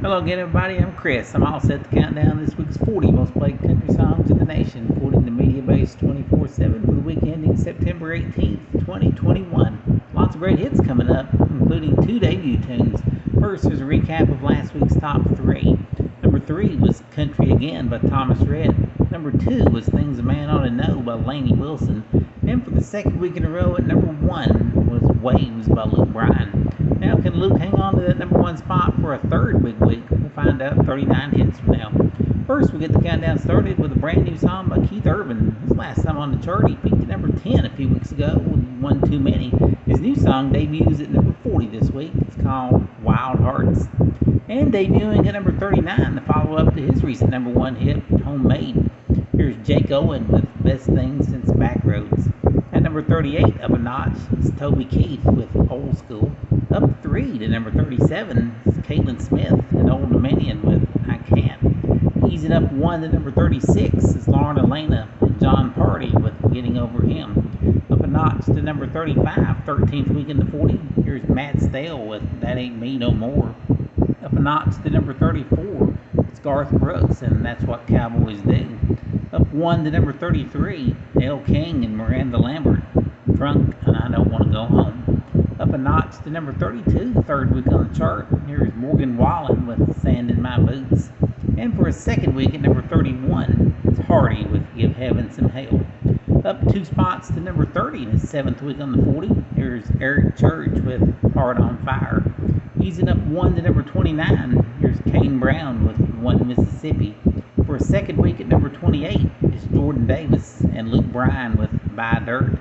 Hello again, everybody. I'm Chris. I'm all set to count down this week's 40 most played country songs in the nation, according to MediaBase 24/7 for the week ending September 18th, 2021. Lots of great hits coming up, including two debut tunes. First is a recap of last week's top three. Number 3 was Country Again by Thomas Rhett. Number 2 was Things a Man Ought to Know by Lainey Wilson. And for the second week in a row at number 1 was Waves by Luke Bryan. Now, can Luke hang on to that number 1 spot for a third big week? We'll find out 39 hits from now. First, we'll get the countdown started with a brand new song by Keith Urban. His last time on the chart, he peaked at number 10 a few weeks ago with One Too Many. His new song debuts at number 40 this week. It's called Wild Hearts. And debuting at number 39, the follow-up to his recent number 1 hit, Homemade. Here's Jake Owen with Best Thing Since Backroads. At number 38, up a notch, it's Toby Keith with Old School. Up 3 to number 37 is Caitlin Smith and Old Dominion with I Can't. Easing up 1 to number 36 is Lauren Elena and John Party with Getting Over Him. Up a notch to number 35, 13th week in the 40, here's Matt Stale with That Ain't Me No More. Up a notch to number 34, it's Garth Brooks and That's What Cowboys Do. Up 1 to number 33, Elle King and Miranda Lambert, Drunk and I Don't Want to Go Home. Up a notch to number 32, third week on the chart, here is Morgan Wallen with Sand in My Boots. And for a second week at number 31, it's Hardy with Give Heaven Some Hell. Up 2 spots to number 30 in his 7th week on the 40, here's Eric Church with Heart on Fire. Easing up 1 to number 29, here's Kane Brown with One Mississippi. For a second week at number 28, it's Jordan Davis and Luke Bryan with Buy Dirt.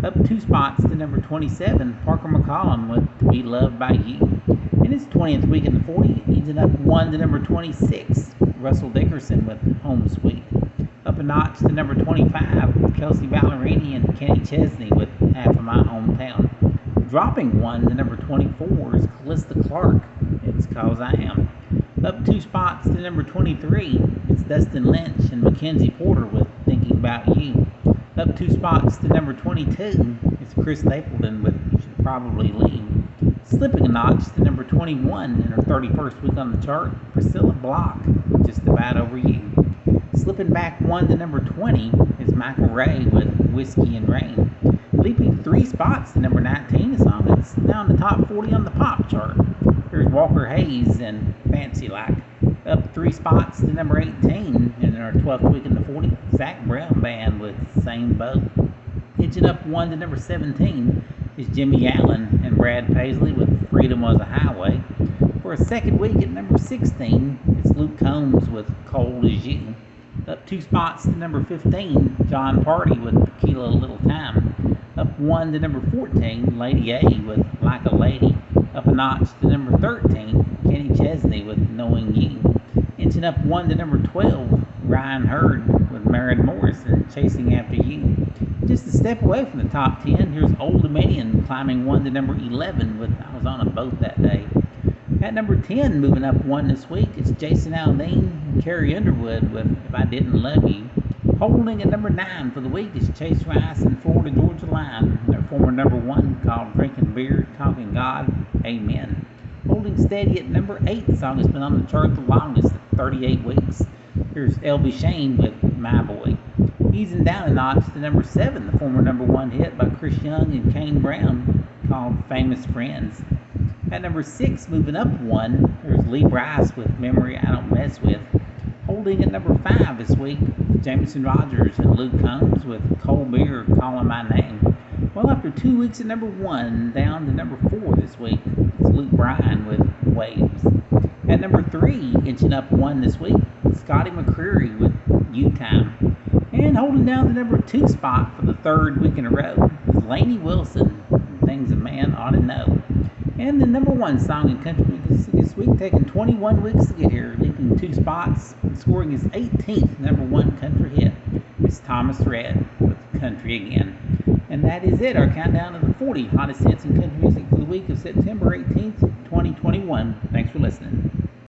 Up 2 spots to number 27, Parker McCollum with To Be Loved by You. In his 20th week in the 40, easing up 1 to number 26, Russell Dickerson with Home Sweet. Up a notch to number 25, Kelsey Ballerini and Kenny Chesney with Half of My Hometown. Dropping 1 to number 24 is Callista Clark, It's 'Cause I Am. Up 2 spots to number 23, it's Dustin Lynch and Mackenzie Porter with Thinking About You. Up 2 spots to number 22, it's Chris Stapleton with You Should Probably Leave. Slipping a notch to number 21 in her 31st week on the chart, Priscilla Block, Just About Over You. Slipping back 1 to number 20 is Michael Ray with Whiskey and Rain. Leaping 3 spots to number 19, a song that's now in the top 40 on the pop chart. Here's Walker Hayes and Fancy Like. Up 3 spots to number 18 in our 12th week in the 40, Zach Brown Band with Same Boat. Inching up 1 to number 17 is Jimmy Allen and Brad Paisley with Freedom Was a Highway. For a second week at number 16, it's Luke Combs with Cold As You. Up 2 spots to number 15, John Party with Tequila a Little Time. Up 1 to number 14, Lady A with Like a Lady. Up a notch to number 13, Kenny Chesney with Knowing You. Inching up 1 to number 12, Ryan Hurd with Maren Morris and Chasing After You. Just a step away from the top 10, here's Old Dominion climbing 1 to number 11 with I Was on a Boat That Day. At number 10, moving up 1 this week, it's Jason Aldean and Carrie Underwood with If I Didn't Love You. Holding at number 9 for the week is Chase Rice and Florida Georgia Line, their former number 1 called Drinking Beer, Talking God, Amen. Holding steady at number 8, the song has been on the chart the longest at 38 weeks. Here's Elby Shane with My Boy. Easing down a notch to number 7, the former number 1 hit by Chris Young and Kane Brown called Famous Friends. At number 6, moving up 1, there's Lee Brice with Memory I Don't Mess With. Holding at number 5 this week, Jameson Rogers and Luke Combs with Cold Beer Calling My Name. Well, after 2 weeks at number 1, down to number 4 this week, it's Luke Bryan with Waves. At number 3, inching up 1 this week, Scotty McCreery with You Time. And holding down the number 2 spot for the 3rd week in a row is Lainey Wilson, Things a Man Ought to Know. And the number 1 song in country music this week, taking 21 weeks to get here, leaping 2 spots, and scoring his 18th number 1 country hit. It's Thomas Rhett with Country Again. And that is it, our countdown of the 40 hottest hits in country music for the week of September 18th, 2021. Thanks for listening.